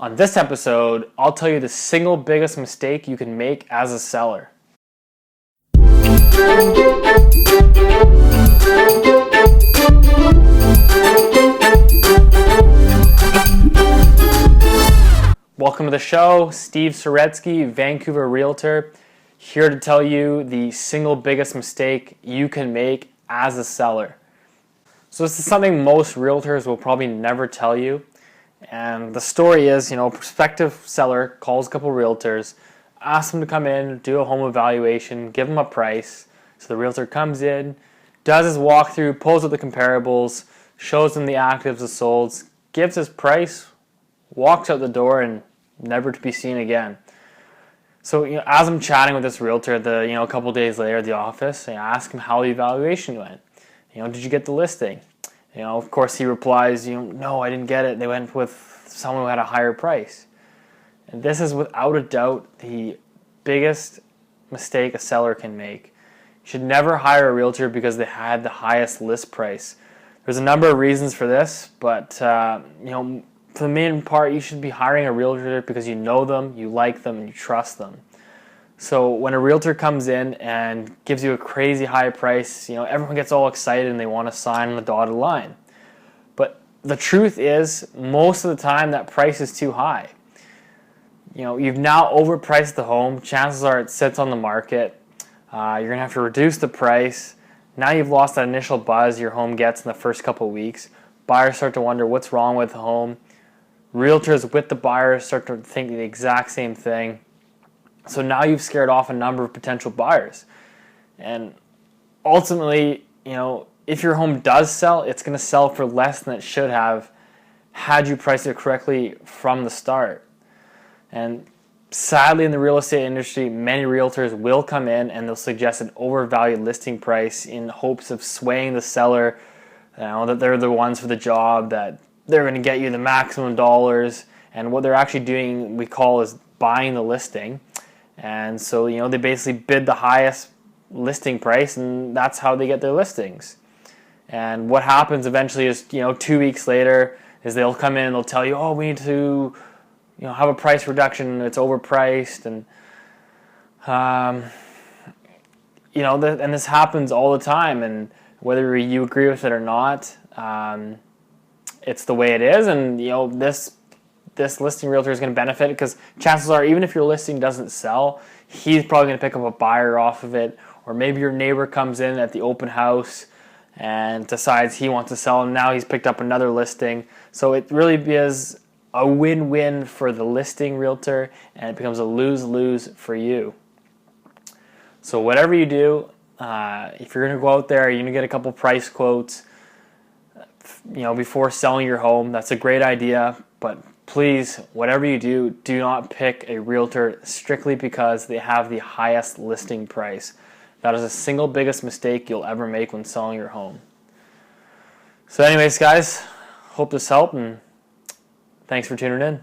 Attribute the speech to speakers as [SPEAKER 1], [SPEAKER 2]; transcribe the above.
[SPEAKER 1] On this episode, I'll tell you the single biggest mistake you can make as a seller. Welcome to the show. Steve Saretsky, Vancouver Realtor, here to tell you the single biggest mistake you can make as a seller. So this is something most realtors will probably never tell you. And the story is, a prospective seller calls a couple realtors, asks them to come in, do a home evaluation, give them a price. So the realtor comes in, does his walkthrough, pulls up the comparables, shows them the actives, the solds, gives his price, walks out the door, and never to be seen again. So as I'm chatting with this realtor, a couple days later at the office, I ask him how the evaluation went. Did you get the listing? Of course he replies, no, I didn't get it. They went with someone who had a higher price. And this is without a doubt the biggest mistake a seller can make. You should never hire a realtor because they had the highest list price. There's a number of reasons for this, but for the main part, you should be hiring a realtor because you know them, you like them, and you trust them. So when a realtor comes in and gives you a crazy high price, everyone gets all excited and they want to sign on the dotted line. But the truth is, most of the time that price is too high. You've now overpriced the home. Chances are it sits on the market. You're going to have to reduce the price. Now you've lost that initial buzz your home gets in the first couple of weeks. Buyers start to wonder what's wrong with the home. Realtors with the buyers start to think the exact same thing. So now you've scared off a number of potential buyers. And ultimately, if your home does sell, it's going to sell for less than it should have had you priced it correctly from the start. And sadly, in the real estate industry, many realtors will come in and they'll suggest an overvalued listing price in hopes of swaying the seller, that they're the ones for the job, that they're going to get you the maximum dollars. And what they're actually doing, we call, is buying the listing. And so, they basically bid the highest listing price, and that's how they get their listings. And what happens eventually is, 2 weeks later, is they'll come in and they'll tell you, oh, we need to, have a price reduction, it's overpriced, and, and this happens all the time, and whether you agree with it or not, it's the way it is, and, this listing realtor is going to benefit because chances are, even if your listing doesn't sell, he's probably going to pick up a buyer off of it. Or maybe your neighbor comes in at the open house and decides he wants to sell, and now he's picked up another listing. So it really is a win-win for the listing realtor, and it becomes a lose-lose for you. So whatever you do, if you're going to go out there, you're going to get a couple price quotes, before selling your home. That's a great idea, but please, whatever you do, do not pick a realtor strictly because they have the highest listing price. That is the single biggest mistake you'll ever make when selling your home. So anyways, guys, hope this helped, and thanks for tuning in.